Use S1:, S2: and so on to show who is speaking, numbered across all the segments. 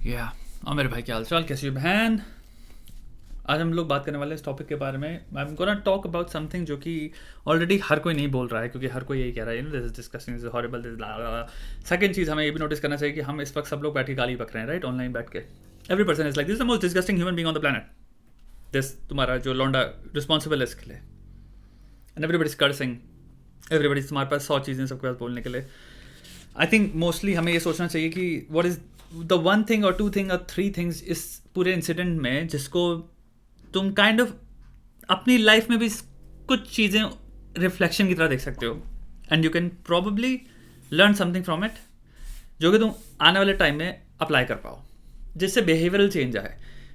S1: या और मेरे भाई, क्या हाल चाल, कैसी हो बहन? आज हम लोग बात करने वाले हैं इस टॉपिक के बारे में। I am gonna talk about something जो कि ऑलरेडी हर कोई नहीं बोल रहा है, क्योंकि हर कोई यही कह रहा है, this is disgusting, this is horrible, this second चीज़ हमें ये भी नोटिस करना चाहिए कि हम इस वक्त सब लोग बैठ के गाली बक रहे हैं, राइट? ऑनलाइन बैठ के every person is like, this is the most disgusting human being on the planet, this तुम्हारा जो लौंडा रिस्पॉन्सिबल है इसके लिए, and everybody is cursing, everybody तुम्हारे पास 100 चीज़ें सबके पास बोलने के लिए। आई थिंक मोस्टली हमें ये सोचना चाहिए कि what is the one thing और टू थिंग और थ्री थिंग्स इस पूरे इंसिडेंट में जिसको तुम काइंड ऑफ अपनी लाइफ में भी कुछ चीज़ें रिफ्लेक्शन की तरह देख सकते हो, and you can probably learn something from it, जो कि तुम आने वाले टाइम में अप्लाई कर पाओ, जिससे बिहेवियरल चेंज आए,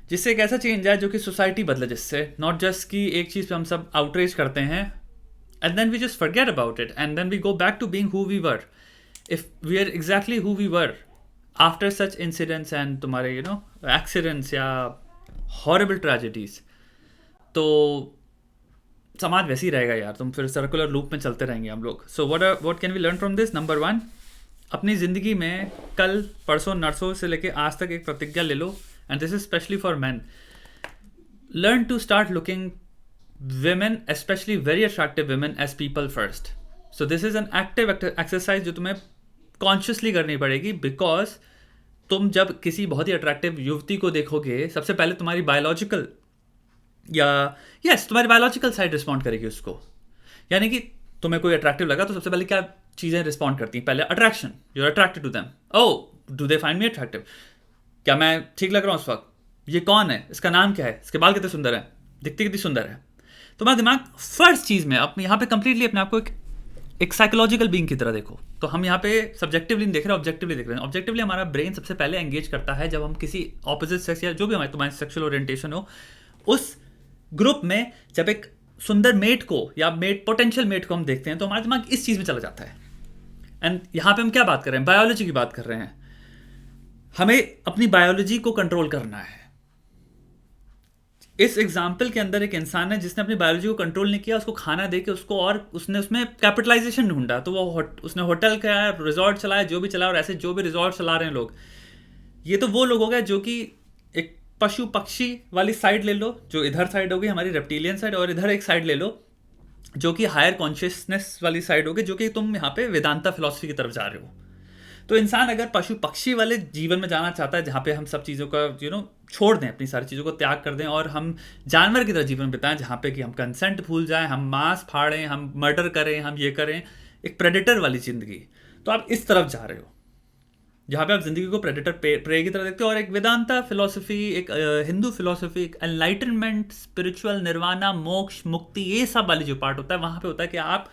S1: जिससे एक ऐसा चेंज आए जो कि सोसाइटी बदले, जिससे नॉट जस्ट कि एक चीज़ पे हम सब आउटरीच करते हैं and then we just forget about it and then we go back to being who we were. If we are exactly who we were after such incidents and तुम्हारे accidents या horrible tragedies, तो समाज वैसे ही रहेगा यार, तुम फिर circular loop में चलते रहेंगे हम लोग। सो what can we learn from this? Number 1, अपनी ज़िंदगी में कल परसों नरसों से लेके आज तक एक प्रतिज्ञा ले लो, and this is specially for man. Learn to start looking women, especially very attractive women, as people first. So this is an active exercise जो तुम्हें consciously करनी पड़ेगी, because तुम जब किसी बहुत ही अट्रैक्टिव युवती को देखोगे, सबसे पहले तुम्हारी बायोलॉजिकल तुम्हारी बायोलॉजिकल साइड रिस्पॉन्ड करेगी उसको। यानी कि तुम्हें कोई अट्रैक्टिव लगा तो सबसे पहले क्या चीज़ें रिस्पॉन्ड करती हैं? पहले attraction, you are attracted to them, oh do they find me attractive, क्या मैं ठीक लग रहा हूँ उस वक्त, ये कौन है, इसका नाम क्या है, इसके बाल कितने सुंदर है, दिखती कितनी सुंदर है। तुम्हारा दिमाग फर्स्ट चीज़ में अपने यहाँ पे कंप्लीटली अपने आप को एक साइकोलॉजिकल बीइंग की तरह देखो। तो हम यहाँ पे सब्जेक्टिवली नहीं देख रहे हैं, ऑब्जेक्टिवली देख रहे हैं। ऑब्जेक्टिवली हमारा ब्रेन सबसे पहले एंगेज करता है जब हम किसी ऑपोजिट सेक्स या जो भी हमारे तुम्हारी सेक्सुअल ओरिएंटेशन हो, उस ग्रुप में जब एक सुंदर मेट को या मेट पोटेंशियल मेट को हम देखते हैं तो हमारा दिमाग इस चीज़ में चला जाता है। एंड यहाँ पे हम क्या बात कर रहे हैं? बायोलॉजी की बात कर रहे हैं। हमें अपनी बायोलॉजी को कंट्रोल करना है। इस एग्जाम्पल के अंदर एक इंसान है जिसने अपनी बायोलॉजी को कंट्रोल नहीं किया, उसको खाना दे के उसको, और उसने उसमें कैपिटलाइजेशन ढूंढा, तो वो उसने होटल का रिजॉर्ट चलाया, जो भी चला, और ऐसे जो भी रिजॉर्ट चला रहे हैं लोग, ये तो वो लोग हो गए जो कि एक पशु पक्षी वाली साइड ले लो, जो इधर साइड होगी हमारी रेप्टिलियन साइड, और इधर एक साइड ले लो जो कि हायर कॉन्शियसनेस वाली साइड होगी, जो कि तुम यहाँ पे वेदांता फिलॉसफी की तरफ जा रहे हो। तो इंसान अगर पशु पक्षी वाले जीवन में जाना चाहता है, जहाँ पे हम सब चीज़ों का छोड़ दें, अपनी सारी चीज़ों को त्याग कर दें, और हम जानवर की तरह जीवन बिताएं, जहाँ पे कि हम कंसेंट भूल जाएं, हम मांस फाड़ें, हम मर्डर करें, हम ये करें, एक प्रेडेटर वाली ज़िंदगी, तो आप इस तरफ जा रहे हो, जहाँ पे आप ज़िंदगी को प्रेडेटर प्रे की तरह देखते हो। और एक वेदांता फिलॉसफी, एक हिंदू फिलॉसफी, एक एनलाइटनमेंट, स्पिरिचुअल, निर्वाणा, मोक्ष, मुक्ति, ये सब वाली जो पार्ट होता है, वहाँ पे होता है कि आप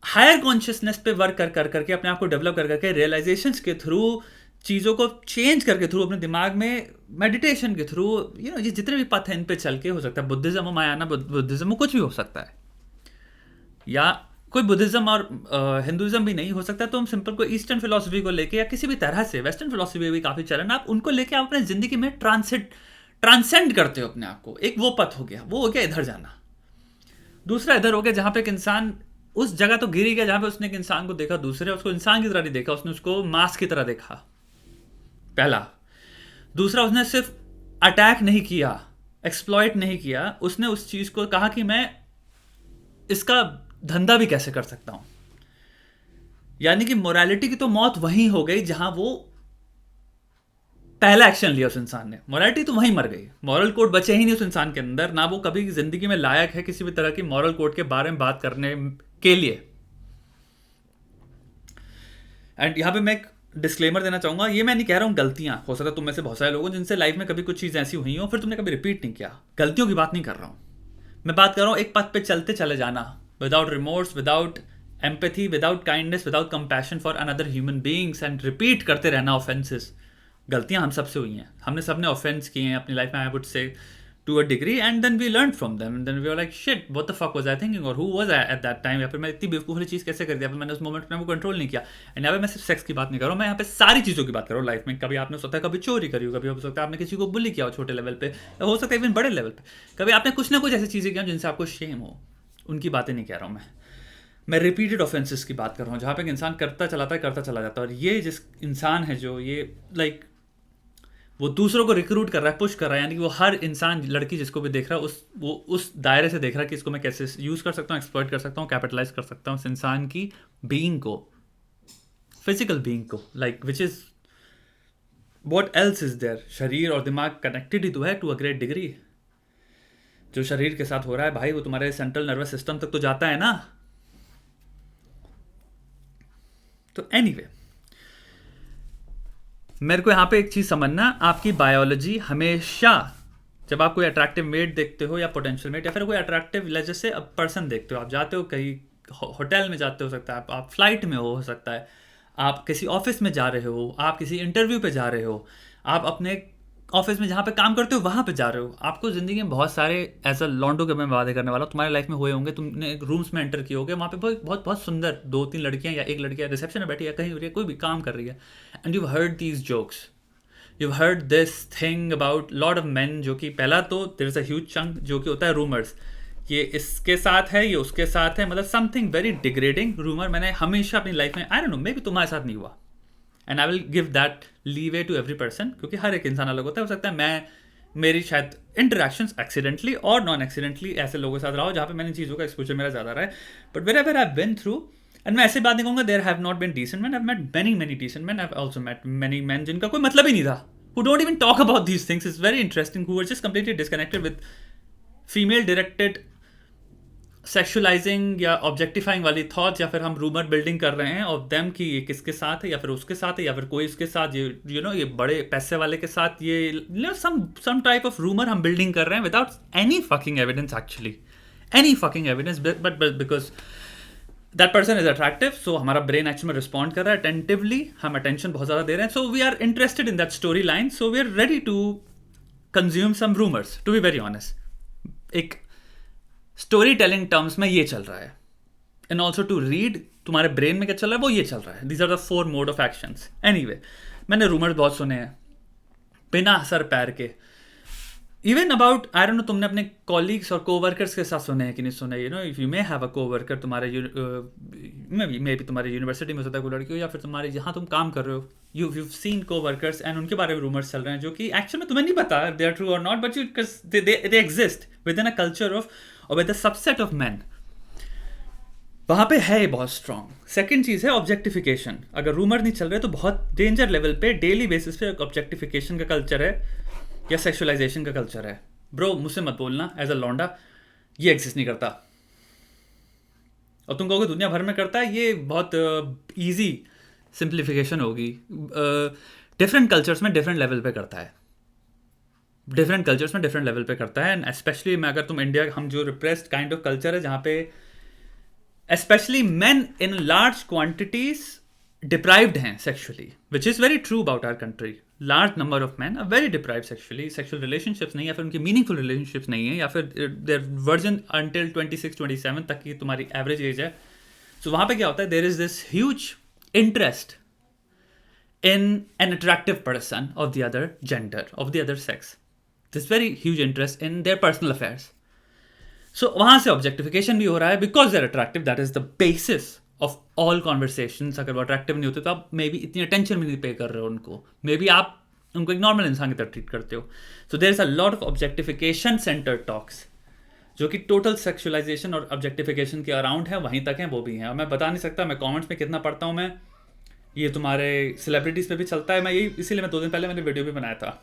S1: हायर कॉन्शियसनेस पे वर्क कर करके अपने आप को डेवलप कर करके रियलाइजेशंस के थ्रू, चीज़ों को चेंज करके थ्रू, अपने दिमाग में मेडिटेशन के थ्रू, ये जितने भी पथ हैं इन पे चल के, हो सकता है बुद्धिज़्म हो, महायाना बुद्धिज़्म हो, कुछ भी हो सकता है, या कोई बुद्धिज़्म और हिंदुज़्म भी नहीं हो सकता, तो हम सिंपल कोई ईस्टर्न फिलॉसफी को लेके, या किसी भी तरह से वेस्टर्न फिलॉसफी भी काफ़ी चलन, आप उनको लेके आप अपनी ज़िंदगी में ट्रांसेंड करते हो अपने आप को। एक वो पथ हो गया, वो हो गया इधर जाना। दूसरा इधर हो गया जहाँ पे एक इंसान उस जगह तो गिर ही गया जहाँ पे उसने एक इंसान को देखा, दूसरे उसको इंसान की तरह नहीं देखा, उसने उसको मांस की तरह देखा, पहला। दूसरा, उसने सिर्फ अटैक नहीं किया, एक्सप्लॉइट नहीं किया, उसने उस चीज़ को कहा कि मैं इसका धंधा भी कैसे कर सकता हूँ। यानी कि मोरालिटी की तो मौत वहीं हो गई जहां वो पहला एक्शन लिया उस इंसान ने, मोरालिटी तो वहीं मर गई, मॉरल कोड बचे ही नहीं उस इंसान के अंदर, ना वो कभी जिंदगी में लायक है किसी भी तरह की मॉरल कोड के बारे में बात करने के लिए। एंड यहाँ पे मैं एक डिस्क्लेमर देना चाहूंगा, ये मैं नहीं कह रहा हूँ गलतियां, हो सकता है तुम में से बहुत सारे लोगों जिनसे लाइफ में कभी कुछ चीज़ ऐसी हुई हो, फिर तुमने कभी रिपीट नहीं किया, गलतियों की बात नहीं कर रहा हूँ मैं, बात कर रहा हूँ एक पथ पे चलते चले जाना, without remorse, without empathy, without kindness, without compassion for another human beings, and repeat करते रहना ऑफेंसेस। गलतियां हम सबसे हुई हैं, हमने सबने ऑफेंस किए हैं अपनी लाइफ में, I would say to a degree, and then we learn from them, then we were like shit what the fuck was I thinking, और who was I at that time, या फिर मैं इतनी बेवकूफ़ वाली चीज़ कैसे कर दिया, फिर मैंने उस मोमेंट में वो कंट्रोल नहीं किया। एंड यहाँ पे मैं सिर्फ सेक्स की बात नहीं कर रहा हूँ, मैं यहाँ पे सारी चीज़ों की बात कर रहा हूँ लाइफ में। कभी आपने सोचा कभी चोरी करी हो, कभी हो सकता है आपने किसी को बुली किया हो छोटे लेवल पे, हो सकता है इवन बड़े लेवल पे, कभी आपने कुछ ना कुछ ऐसी चीज़ें किया जिनसे आपको शेम हो, उनकी बातें नहीं कह रहा हूँ मैं रिपीटेड ऑफेंसेस की बात कर रहा हूँ, जहाँ पे एक इंसान करता चला जाता है, और ये जिस इंसान है जो ये लाइक वो दूसरों को रिक्रूट कर रहा है, पुश कर रहा है, यानी कि वो हर इंसान, लड़की जिसको भी देख रहा है वो उस दायरे से देख रहा है कि इसको मैं कैसे यूज़ कर सकता हूँ, एक्सप्लॉइट कर सकता हूँ, कैपिटलाइज कर सकता हूँ उस इंसान की बीइंग को, फिजिकल बीइंग को, like which is what else is there. शरीर और दिमाग कनेक्टेड ही तो है टू अ ग्रेट डिग्री। जो शरीर के साथ हो रहा है भाई वो तुम्हारे सेंट्रल नर्वस सिस्टम तक तो जाता है ना। तो एनीवे मेरे को यहाँ पे एक चीज़ समझना, आपकी बायोलॉजी हमेशा, जब आप कोई अट्रैक्टिव मेट देखते हो या पोटेंशियल मेट या फिर कोई अट्रैक्टिव जैसे पर्सन देखते हो, आप जाते हो कहीं होटल में जाते हो सकता है, आप फ्लाइट में हो सकता है, आप किसी ऑफिस में जा रहे हो, आप किसी इंटरव्यू पे जा रहे हो, आप अपने ऑफिस में जहाँ पे काम करते हो वहाँ पे जा रहे हो, आपको ज़िंदगी में बहुत सारे एज अ लॉन्डो के मैं वादे करने वाला हूँ, तुम्हारे लाइफ में हुए होंगे, तुमने रूम्स में एंटर किए होगे, वहाँ पे बहुत बहुत बहुत सुंदर 2-3 लड़कियाँ या एक लड़कियाँ रिसेप्शन में बैठी है, कहीं हो रही है, कोई भी काम कर रही है, and you heard these jokes, you heard this thing about lot of man, जो कि पहला तो there is a huge chunk जो कि होता है रूमर्स, ये इसके साथ है, ये उसके साथ है, मतलब समथिंग वेरी डिग्रेडिंग रूमर मैंने हमेशा अपनी लाइफ में, I don't know maybe तुम्हारे साथ नहीं हुआ, and I will give that leeway to every person, क्योंकि हर एक इंसान अलग होता है, हो सकता है मैं मेरी शायद इंटरेक्शंस एक्सीडेंटली और नॉन एक्सीडेंटली ऐसे लोगों के साथ रहा हो जहाँ पे मैंने चीज़ों का एक्सपोजर मेरा ज़्यादा रहा है, but wherever I been through, and मैं ऐसे बात नहीं कहूँगा there have not been decent man, I have met many many decent man, I have also met many man जिनका कोई मतलब ही नहीं था, who don't even talk about these things, is very interesting, who are just completely disconnected with female directed सेक्शुलाइजिंग या objectifying वाली thoughts, या फिर हम रूमर बिल्डिंग कर रहे हैं ऑफ देम कि ये किसके साथ है या फिर उसके साथ है या फिर कोई इसके साथ, ये ये बड़े पैसे वाले के साथ, ये सम टाइप ऑफ रूमर हम बिल्डिंग कर रहे हैं without any fucking evidence, actually any fucking evidence, but because that person is attractive, so हमारा ब्रेन एक्चुअली में रिस्पॉन्ड कर रहा है अटेंटिवली, हम अटेंशन बहुत ज़्यादा दे रहे हैं, so we are interested in that story line, so we are ready to consume some rumours, to be very honest. एक स्टोरी टेलिंग टर्म्स में ये चल रहा है, एंड ऑल्सो टू रीड तुम्हारे ब्रेन में क्या चल रहा है वो ये चल रहा है, these are the 4 mode of actions. Anyway मैंने रूमर्स बहुत सुने हैं बिना सर पैर के, even about I don't know तुमने अपने कॉलीग्स और कोवर्कर्स के साथ सुने हैं कि नहीं सुने, you know if you may have a co-worker, तुम्हारे मे बी तुम्हारे यूनिवर्सिटी में होता है कोई लड़की हो या फिर तुम्हारे जहाँ तुम काम कर रहे हो, you've seen coworkers एंड उनके बारे में रूमर्स चल रहे हैं जो कि एक्चुअल में तुम्हें नहीं पता दे आर ट्रू और not, but they exist within a culture of or with a subset of men, वहाँ पे है बहुत स्ट्रॉन्ग। सेकेंड चीज़ है ऑब्जेक्टिफिकेशन, अगर रूमर नहीं चल रहे तो बहुत डेंजर लेवल पे डेली बेसिस पे ऑब्जेक्टिफिकेशन का कल्चर है या सेक्सुअलाइजेशन का कल्चर है। ब्रो मुझसे मत बोलना एज अ लौंडा ये एग्जिस्ट नहीं करता, और तुम कहोगे दुनिया भर में करता है, ये बहुत ईजी सिंप्लीफिकेशन होगी, डिफरेंट कल्चर्स में डिफरेंट लेवल पे करता है, डिफरेंट कल्चर्स में डिफरेंट लेवल पे करता है, एंड स्पेशली मैं अगर तुम इंडिया, हम जो रिप्रेस्ड काइंड ऑफ कल्चर है जहाँ पे specially men in large quantities deprived हैं sexually, which is very true about our country, large number of man are very deprived sexually, sexual relationships नहीं, या फिर उनकी मीनिंगफुल रिलेशनशिप्स नहीं है, या फिर देयर वर्जन अंटिल 26-27 तक की तुम्हारी एवरेज एज है। सो वहाँ पे क्या होता है, there is this huge interest in an attractive person of the other gender, of the other sex. This very huge interest in their personal affairs. So वहाँ से objectification भी हो रहा है because they're attractive. That is the basis of all conversations. अगर वो attractive नहीं होते तो आप मे बी इतनी attention भी नहीं पे कर रहे हो उनको, मे बी आप उनको एक नॉर्मल इंसान की तरह ट्रीट करते हो। So there is a lot of objectification centered talks जो कि टोटल सेक्सुअलाइजेशन और ऑब्जेक्टिफिकेशन के अराउंड है, वहीं तक हैं, वो भी हैं। और मैं बता नहीं सकता मैं कमेंट्स में कितना पढ़ता हूँ, मैं ये तुम्हारे सेलिब्रिटीज़ पे भी चलता है, मैं यही इसीलिए मैं 2 दिन पहले मैंने वीडियो भी बनाया था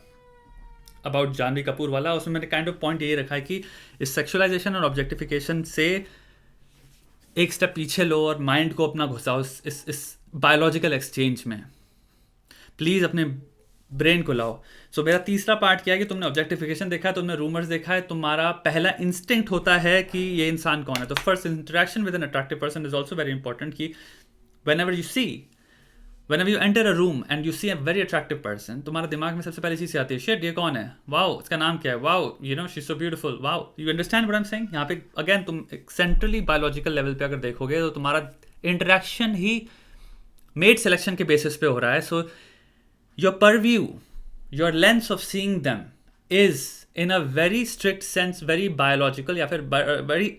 S1: अबाउट जानवी कपूर वाला, उसमें मैंने काइंड ऑफ पॉइंट यही रखा है कि इस सेक्सुअलाइजेशन और ऑब्जेक्टिफिकेशन से एक स्टेप पीछे लो और माइंड को अपना घुसाओ इस बायोलॉजिकल एक्सचेंज में, प्लीज़ अपने ब्रेन को लाओ। सो मेरा तीसरा पार्ट क्या है कि तुमने ऑब्जेक्टिफिकेशन देखा है, तुमने रूमर्स देखा है, तुम्हारा पहला इंस्टिंक्ट होता है कि ये इंसान कौन है। तो first interaction with an attractive person is also very important, कि whenever you enter a room and you see a very attractive person, तुम्हारे दिमाग में सबसे पहली चीज़ आती है, शिट ये कौन है, वाओ इसका नाम क्या है, wow you know she is so beautiful, wow you understand what I am saying. यहाँ पे अगेन तुम सेंट्रली बायोलॉजिकल लेवल पे अगर देखोगे तो तुम्हारा इंटरेक्शन ही मेट सिलेक्शन के बेसिस पे हो रहा है। So your purview, your lens of seeing them is in a very strict sense very biological या फिर very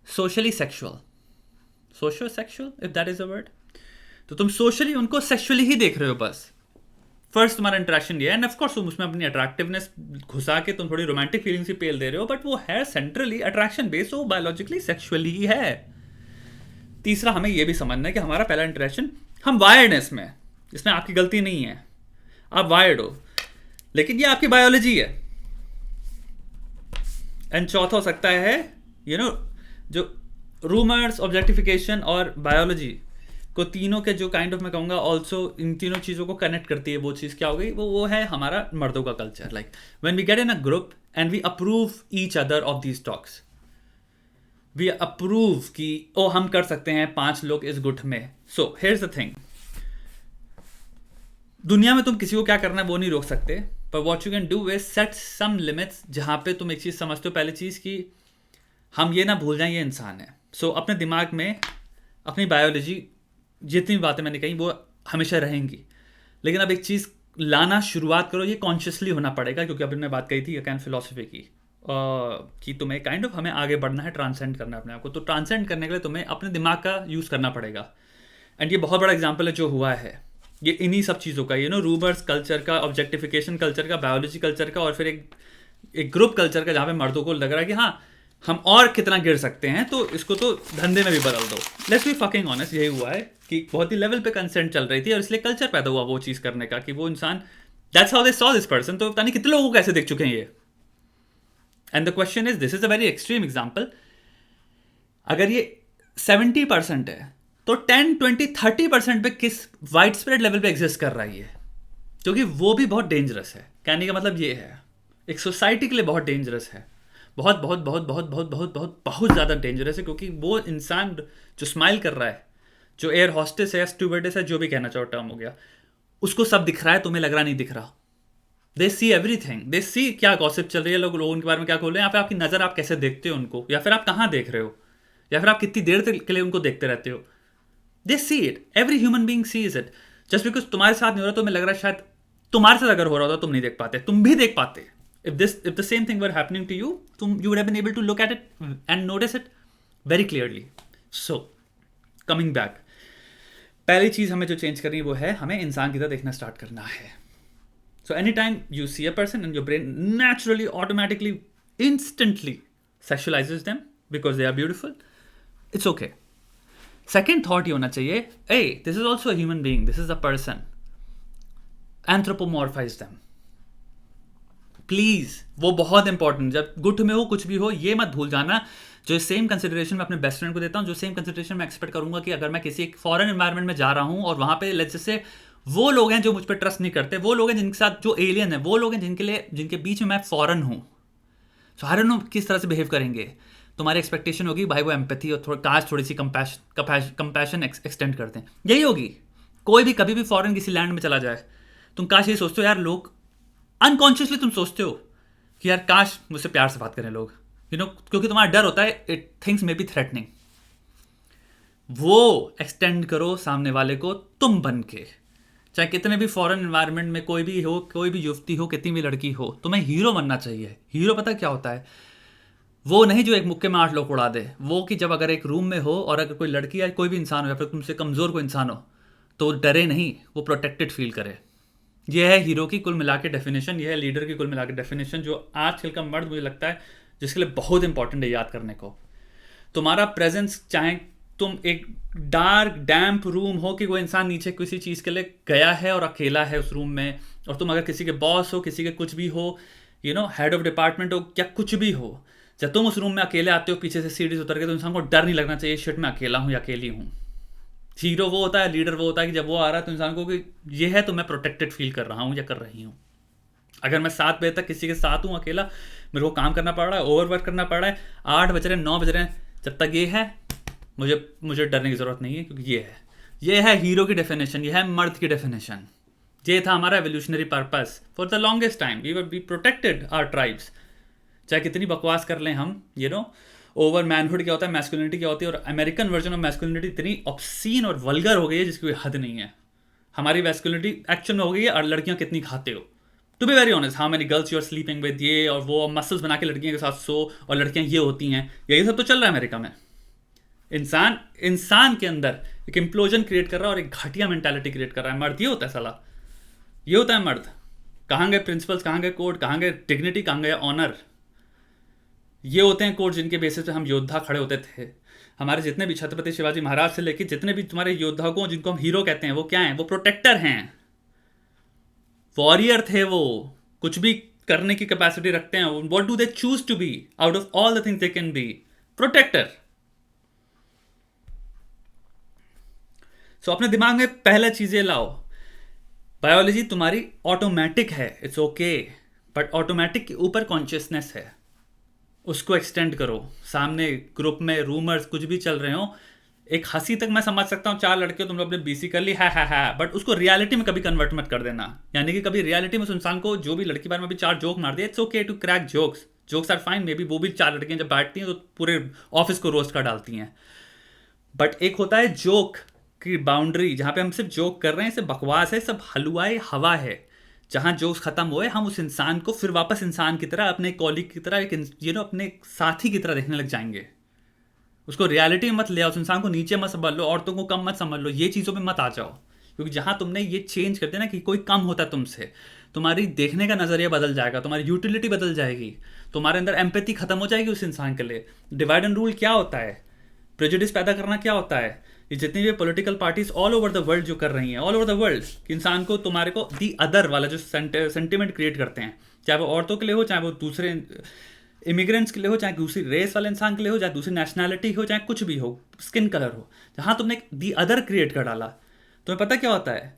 S1: socially sexual, socio sexual if that is a word. तो तुम सोशली उनको सेक्शुअली ही देख रहे हो बस, फर्स्ट तुम्हारा इंटरेक्शन ये है, एंड ऑफ कोर्स तुम उसमें अपनी अट्रैक्टिवनेस घुसा के तुम थोड़ी रोमांटिक फीलिंग्स भी पेल दे रहे हो, बट वो है सेंट्रली अट्रैक्शन बेस्ड, वो बायोलॉजिकली सेक्सुअली ही है। तीसरा, हमें ये भी समझना है कि हमारा पहला इंटरेक्शन, हम वायर्ड हैं इसमें आपकी गलती नहीं है, आप वायर्ड हो, लेकिन ये आपकी बायोलॉजी है। एंड चौथा हो सकता है जो रूमर्स, ऑब्जेक्टिफिकेशन और बायोलॉजी को तीनों के जो काइंड ऑफ मैं कहूँगा ऑल्सो इन तीनों चीज़ों को कनेक्ट करती है, वो चीज़ क्या हो गई, वो है हमारा मर्दों का culture. Like when we get in a group and we approve each other of these talks, we approve कि ओ हम कर सकते हैं 5 लोग इस गुट में। सो हियर्स द थिंग, दुनिया में तुम किसी को क्या करना है वो नहीं रोक सकते, पर what you can do is set some limits, जहाँ पे तुम एक चीज़ समझते हो, पहली चीज़ कि हम ये ना भूल जाएं ये इंसान है। सो अपने दिमाग में अपनी बायोलॉजी, जितनी बातें मैंने कही वो हमेशा रहेंगी, लेकिन अब एक चीज़ लाना शुरुआत करो, ये कॉन्शियसली होना पड़ेगा, क्योंकि अभी मैंने बात कही थी अकैन फिलोसफी की कि तुम्हें काइंड ऑफ हमें आगे बढ़ना है, ट्रांसेंड करना है अपने आप को। तो ट्रांसेंड करने के लिए तुम्हें अपने दिमाग का यूज़ करना पड़ेगा। एंड ये बहुत बड़ा एग्जाम्पल है जो हुआ है, ये इन्हीं सब चीज़ों का, रूबर्स कल्चर का, ऑब्जेक्टिफिकेशन कल्चर का, बायोलॉजी कल्चर का, और फिर एक ग्रुप कल्चर का, जहाँ पे मर्दों को लग रहा है कि हाँ हम और कितना गिर सकते हैं, तो इसको तो धंधे में भी बदल दो। लेट्स बी फकिंग ऑनेस्ट, यही हुआ है कि बहुत ही लेवल पे कंसेंट चल रही थी, और इसलिए कल्चर पैदा हुआ वो चीज़ करने का कि वो इंसान, that's how they saw this person. तो पता नहीं कितने लोगों को कैसे देख चुके हैं ये। And the question is, this is a very extreme example, अगर ये 70% है तो 10, 20, 30% पे किस वाइड स्प्रेड लेवल पे एग्जिस्ट कर रही है, क्योंकि वो भी बहुत डेंजरस है। कहने का मतलब ये है, एक सोसाइटी के लिए बहुत डेंजरस है, बहुत बहुत बहुत बहुत बहुत बहुत बहुत बहुत ज़्यादा डेंजरस है, क्योंकि वो इंसान जो स्माइल कर रहा है, जो एयर हॉस्टेस है, स्टूवर्डेस है, जो भी कहना चाहो टर्म हो गया, उसको सब दिख रहा है, तुम्हें लग रहा नहीं दिख रहा। दे सी एवरीथिंग, दे सी क्या गॉसिप चल रही है, लोग उनके बारे में क्या खोल रहे हैं, या फिर आपकी नज़र, आप कैसे देखते हो उनको, या फिर आप कहाँ देख रहे हो, या फिर आप कितनी देर के लिए उनको देखते रहते हो। They see it, every human being sees it. Just because तुम्हारे साथ नहीं हो रहा, तुम्हें लग रहा है शायद तुम्हारे साथ अगर हो रहा होता तुम नहीं देख पाते, तुम भी देख पाते। if the same thing were happening to you, you would have been able to look at it and notice it very clearly. So coming back, पहली चीज हमें जो चेंज करनी है वो है हमें इंसान की तरह देखना स्टार्ट करना है। So anytime you see a person and your brain naturally, automatically, instantly sexualizes them because they are beautiful, it's okay. Second thought ये होना चाहिए, hey, this is also a human being, this is a person. Anthropomorphize them. Please, वो बहुत important, जब गुट में हो कुछ भी हो ये मत भूल जाना। जो सेम कंसिडरेशन मैं अपने बेस्ट फ्रेंड को देता हूँ, जो सेम कंसिडरेशन मैं एक्सपेक्ट करूंगा कि अगर मैं किसी एक फॉरेन एनवायरनमेंट में जा रहा हूँ और वहाँ पे लेट्स से वो लोग हैं जो मुझ पर ट्रस्ट नहीं करते, वो लोग हैं जिनके साथ जो एलियन है, वो लोग हैं जिनके बीच में मैं फॉरेन हूँ, सो आई डोंट नो किस तरह से बिहेव करेंगे। तुम्हारी एक्सपेक्टेशन होगी भाई वो एम्पैथी और काश थोड़ी सी कंपैशन एक्सटेंड करते हैं, यही होगी। कोई भी कभी भी फॉरेन किसी लैंड में चला जाए, तुम काश ये सोचते हो यार, लोग अनकॉन्शियसली तुम सोचते हो कि यार काश मुझसे प्यार से बात करें लोग, क्योंकि तुम्हारा डर होता है it things may be threatening. वो एक्सटेंड करो सामने वाले को तुम बन के, चाहे कितने भी फॉरेन एनवायरनमेंट में कोई भी हो, कोई भी युवती हो, कितनी भी लड़की हो, तुम्हें हीरो बनना चाहिए। हीरो पता क्या होता है? वो नहीं जो एक मुक्के में 8 लोग उड़ा दे, वो कि जब अगर एक रूम में हो और अगर कोई लड़की या कोई भी इंसान हो या फिर तुमसे कमज़ोर कोई इंसान हो तो डरे नहीं, वो प्रोटेक्टेड फील करे। यह है हीरो की कुल मिला के डेफिनेशन, यह है लीडर की कुल मिला के डेफिनेशन, जो आजकल का मर्द मुझे लगता है जिसके लिए बहुत इंपॉर्टेंट है याद करने को। तुम्हारा प्रेजेंस, चाहे तुम एक डार्क डैम्प रूम हो कि कोई इंसान नीचे किसी चीज़ के लिए गया है और अकेला है उस रूम में, और तुम अगर किसी के बॉस हो, किसी के कुछ भी हो, हेड ऑफ डिपार्टमेंट हो, क्या कुछ भी हो, जब तुम उस रूम में अकेले आते हो पीछे से सीढ़ी उतर के, तो इंसान को डर नहीं लगना चाहिए शिट मैं अकेला हूँ या अकेली हूँ। हीरो वो होता है, लीडर वो होता है कि जब वो आ रहा है तो इंसान को कि ये है तो मैं प्रोटेक्टेड फील कर रहा हूँ या कर रही हूँ। अगर मैं 7 बजे तक किसी के साथ हूँ अकेला, मेरे को काम करना पड़ रहा है, ओवरवर्क करना पड़ रहा है, 8 बज रहे हैं, 9 बज रहे हैं, जब तक ये है मुझे डरने की ज़रूरत नहीं है, क्योंकि ये है हीरो की डेफिनेशन, ये है मर्द की डेफिनेशन। ये था हमारा evolutionary purpose for the longest time, we protected our tribes. चाहे कितनी बकवास कर लें हम, ओवर मैनहुड क्या होता है, मैस्कुलिनिटी क्या होती है, और अमेरिकन वर्जन ऑफ मैस्कुलिनिटी इतनी ऑब्सीन और वल्गर हो गई है जिसकी कोई हद नहीं है। हमारी मैस्कुलिनिटी एक्चुअल में हो गई है, और लड़कियां कितनी खाते हो, to be very honest, how many girls you are sleeping with, ये और वो मसल्स बना के लड़कियों के साथ सो, और लड़कियां ये होती हैं, यही सब तो चल रहा है अमेरिका में। इंसान के अंदर एक इम्प्लोजन क्रिएट कर रहा है और एक घटिया मेंटालिटी क्रिएट कर रहा है। मर्द ये होता है साला, ये होता है मर्द। कहाँ गए प्रिंसिपल्स, कहाँ गए कोड, कहाँ गए डिग्निटी, कहाँ गए ऑनर? ये होते हैं कोड जिनके बेसिस पे हम योद्धा खड़े होते थे। हमारे जितने भी छत्रपति शिवाजी महाराज से लेके जितने भी तुम्हारे योद्धा को जिनको हम हीरो कहते हैं, वो क्या हैं? वो प्रोटेक्टर हैं, वॉरियर थे। वो कुछ भी करने की कैपेसिटी रखते हैं। What do they choose to be out of all the things they can be? Protector. So अपने दिमाग में पहले चीजें लाओ। बायोलॉजी तुम्हारी ऑटोमेटिक है, इट्स ओके, बट ऑटोमेटिक के ऊपर कॉन्शियसनेस है, उसको एक्सटेंड करो। सामने ग्रुप में रूमर्स कुछ भी चल रहे हो, एक हंसी तक मैं समझ सकता हूँ, 4 लड़के तुम लोग अपने बीसी कर ली है, बट उसको रियलिटी में कभी कन्वर्ट मत कर देना। यानी कि कभी रियलिटी में उस इंसान को जो भी लड़की बारे में भी 4 जोक मार दिया, it's okay to crack jokes, jokes are fine. Maybe वो भी 4 लड़कियां जब बैठती हैं तो पूरे ऑफिस को रोस्ट कर डालती हैं। बट एक होता है जोक की बाउंड्री, जहां पे हम सिर्फ जोक कर रहे हैं, सिर्फ बकवास है, सब हलवाए हवा है। जहां जोक्स खत्म हुए, हम उस इंसान को फिर वापस इंसान की तरह, अपने कॉलीग की तरह, एक अपने साथी की तरह देखने लग जाएंगे। उसको रियलिटी में मत ले आओ, उस इंसान को नीचे मत समझ लो, औरतों को कम मत समझ लो, ये चीज़ों में मत आ जाओ। क्योंकि जहां तुमने ये चेंज कर दिया ना कि कोई कम होता है तुमसे, तुम्हारी देखने का नजरिया बदल जाएगा, तुम्हारी यूटिलिटी बदल जाएगी, तुम्हारे अंदर एम्पैथी खत्म हो जाएगी उस इंसान के लिए। डिवाइड एंड रूल क्या होता है? प्रेजुडिस पैदा करना क्या होता है? ये जितनी भी political parties all over the world जो कर रही हैं, ऑल ओवर द वर्ल्ड, इंसान को, तुम्हारे को दी अदर वाला जो सेंटिमेंट क्रिएट करते हैं, चाहे वो औरतों के लिए हो, चाहे वो दूसरे इमिग्रेंट्स के लिए हो, चाहे दूसरी रेस वाले इंसान के लिए हो, चाहे दूसरी नेशनैलिटी हो, चाहे कुछ भी हो, स्किन कलर हो, जहां तुमने दी अदर क्रिएट कर डाला, तुम्हें पता क्या होता है?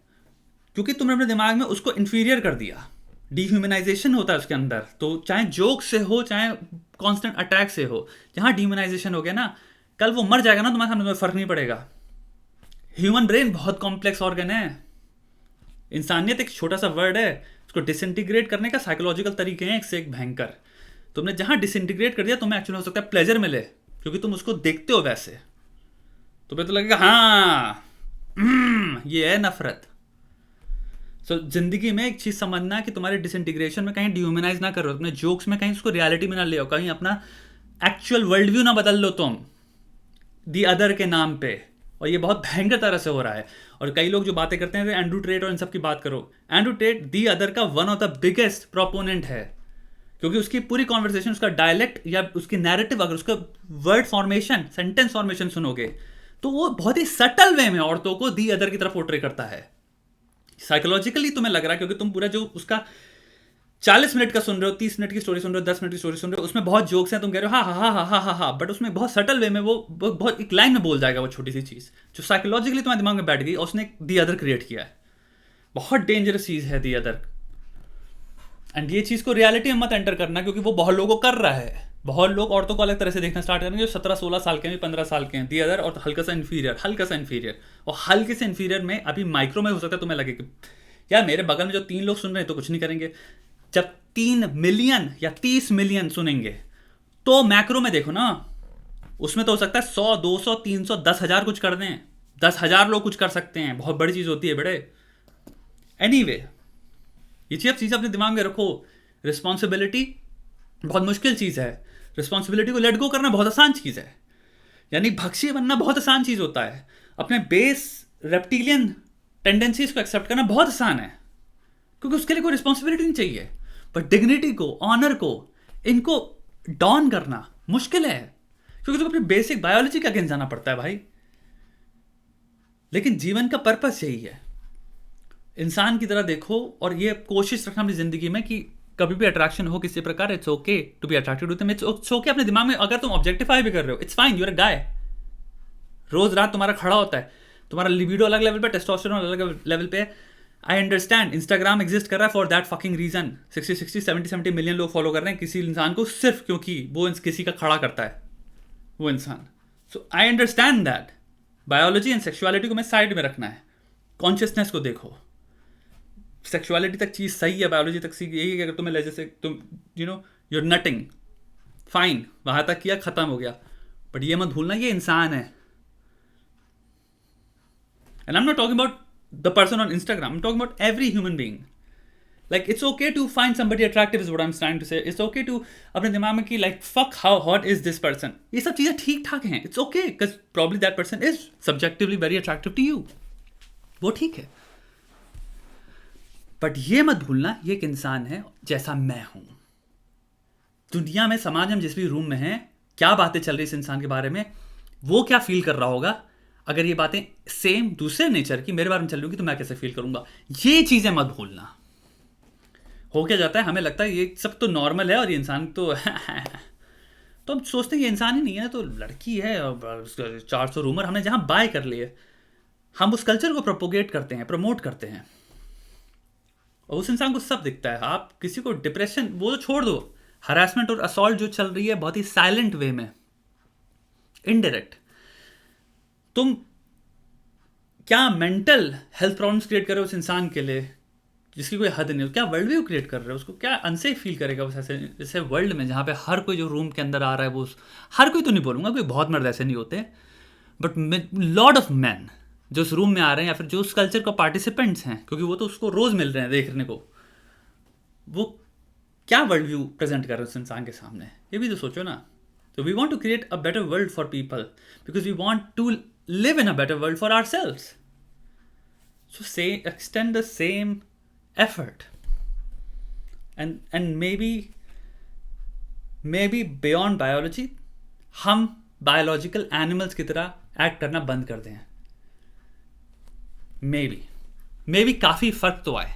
S1: क्योंकि तुमने अपने दिमाग में उसको इन्फीरियर कर दिया, डिह्यूमनाइजेशन होता है उसके अंदर। तो चाहे जोक से हो, चाहे कॉन्स्टेंट अटैक से हो, जहां डिह्यूमनाइजेशन हो गया ना, कल वो मर जाएगा ना, तुम्हारे सामने फर्क नहीं पड़ेगा। ह्यूमन ब्रेन बहुत कॉम्प्लेक्स ऑर्गन है। इंसानियत एक छोटा सा वर्ड है, उसको डिसइंटीग्रेट करने का साइकोलॉजिकल तरीके हैं एक से एक भयंकर। तुमने जहां डिसइंटीग्रेट कर दिया, तुम्हें एक्चुअली हो सकता है प्लेजर मिले, क्योंकि तुम उसको देखते हो वैसे, तुम्हें तो लगेगा हाँ ये है नफरत। सो जिंदगी में एक चीज समझना कि तुम्हारे डिसइंटीग्रेशन में कहीं डिह्यूमनाइज ना करो, अपने जोक्स में कहीं उसको रियलिटी में ना ले आओ, कहीं अपना एक्चुअल वर्ल्ड व्यू ना बदल लो तुम दी अदर के नाम पे। और ये बहुत भयंकर तरह से हो रहा है। और कई लोग जो बातें करते हैं, एंड्रू टेट और इन सब की बात करो, एंड्रू टेट दी अदर का one of the biggest proponent है, क्योंकि उसकी पूरी कॉन्वर्सेशन, उसका डायलेक्ट या उसकी नैरेटिव, अगर उसका वर्ड फॉर्मेशन, सेंटेंस फॉर्मेशन सुनोगे, तो वो बहुत ही सटल वे में औरतों को दी अदर की तरफ पोर्ट्रे करता है। साइकोलॉजिकली तुम्हें लग रहा है, क्योंकि तुम पूरा जो उसका 40 मिनट का सुन रहे हो, 30 मिनट की स्टोरी सुन रहे हो, 10 मिनट की स्टोरी सुन रहे हो, उसमें बहुत जोक्स हैं, तुम कह रहे हो हाँ हाँ हाँ हाँ हाँ हाँ, बट उसमें बहुत सटल वे में वो बहुत एक लाइन में बोल जाएगा वो छोटी सी चीज़ जो साइकोलॉजिकली तुम्हारे दिमाग में बैठ गई, और उसने दी अदर क्रिएट किया है। बहुत डेंजरस चीज़ है दी अदर। एंड ये चीज़ को रियलिटी में मत एंटर करना, क्योंकि वो बहुत लोगों को कर रहा है। बहुत लोग औरतों को अलग तरह से देखना स्टार्ट करेंगे, जो 17-16 साल के हैं, 15 साल के हैं, दी अदर, और हल्का सा इन्फीरियर, हल्का सा इन्फीरियर। और हल्के से इन्फीरियर में अभी माइक्रो में हो सकता है तुम्हें लगे कि यार मेरे बगल में जो 3 लोग सुन रहे हैं तो कुछ नहीं करेंगे। जब 3 मिलियन या 30 मिलियन सुनेंगे, तो मैक्रो में देखो ना, उसमें तो हो सकता है 100, 200, 300, 10,000 कुछ कर दें। 10,000 लोग कुछ कर सकते हैं, बहुत बड़ी चीज़ होती है बड़े। एनीवे, ये चीज़ अपने दिमाग में रखो। रिस्पॉन्सिबिलिटी बहुत मुश्किल चीज़ है। रिस्पॉन्सिबिलिटी को लेट गो करना बहुत आसान चीज़ है। यानी भक्ष्य बनना बहुत आसान चीज़ होता है। अपने बेस रेप्टिलियन टेंडेंसीज को एक्सेप्ट करना बहुत आसान है, क्योंकि उसके लिए कोई रिस्पॉन्सिबिलिटी नहीं चाहिए। बट डिग्निटी को, ऑनर को, इनको डॉन करना मुश्किल है, क्योंकि तुम्हें अपनी बेसिक बायोलॉजी का अगेंस्ट जाना पड़ता है भाई। लेकिन जीवन का पर्पस यही है, इंसान की तरह देखो, और ये कोशिश रखना अपनी जिंदगी में कि कभी भी अट्रैक्शन हो किसी प्रकार, it's okay to be attracted to them, it's okay. अपने दिमाग में अगर तुम ऑब्जेक्टिफाई भी कर रहे हो, it's fine, you are a guy. रोज रात तुम्हारा खड़ा होता है, तुम्हारा लिबिडो अलग लेवल पे, टेस्टोस्टेरोन अलग लेवल पे। आई अंडरस्टैंड, इंस्टाग्राम एग्जिस्ट कर रहा है for that fucking reason. 60 million लोग फॉलो कर रहे हैं किसी इंसान को, सिर्फ क्योंकि वो किसी का खड़ा करता है वो इंसान। So I understand that. Biology and sexuality को मैं साइड में रखना है, कॉन्शियसनेस को देखो। सेक्सुअलिटी तक चीज सही है, बायोलॉजी तक सीख यही है कि अगर तुम्हें ले, जैसे तुम यूर नटिंग, फाइन, वहां तक किया, खत्म हो गया। बट ये मत भूलना, ये इंसान है। And I am not talking about the person on Instagram, I'm talking about every human being. Like it's okay to find somebody attractive is what I'm trying to say. It's okay to अपने दिमाग में कि like fuck how hot is this person, ये सब चीज़ें ठीक ठाक हैं, it's okay because probably that person is subjectively very attractive to you, वो ठीक है। बट ये मत भूलना ये एक इंसान है जैसा मैं हूं। दुनिया में, समाज में, जिस भी रूम में है, क्या बातें चल रही इस इंसान के बारे में, वो क्या फील कर रहा होगा। अगर ये बातें सेम दूसरे नेचर की मेरे बारे में चल रही होगी तो मैं कैसे फील करूंगा। ये चीजें मत भूलना। हो क्या जाता है, हमें लगता है ये सब तो नॉर्मल है और ये इंसान तो तो हम सोचते हैं ये इंसान ही नहीं है, तो लड़की है और 400 रूमर हमने जहां बाय कर लिए, हम उस कल्चर को प्रोपोगेट करते हैं, प्रमोट करते हैं, और उस इंसान को सब दिखता है। आप किसी को डिप्रेशन, वो तो छोड़ दो, हरासमेंट और असॉल्ट जो चल रही है बहुत ही साइलेंट वे में, इनडायरेक्ट, तुम क्या मेंटल हेल्थ प्रॉब्लम्स क्रिएट कर रहे हो उस इंसान के लिए जिसकी कोई हद नहीं हो। क्या वर्ल्ड व्यू क्रिएट कर रहे हो, उसको क्या अनसेफ फील करेगा उस ऐसे जैसे वर्ल्ड में जहाँ पे हर कोई जो रूम के अंदर आ रहा है वो, हर कोई तो नहीं बोलूँगा, कोई बहुत मर्द ऐसे नहीं होते, बट लॉट ऑफ मैन जो उस रूम में आ रहे हैं या फिर जो उस कल्चर का पार्टिसिपेंट्स हैं, क्योंकि वो तो उसको रोज मिल रहे हैं देखने को, वो क्या वर्ल्ड व्यू प्रेजेंट कर रहे हैं उस इंसान के सामने, ये भी तो सोचो ना। तो we want to create a better world for people because we want to live in a better world for ourselves. So say extend the same effort and maybe beyond biology हम biological animals की तरह act करना बंद कर दें। May be काफी फर्क तो आए।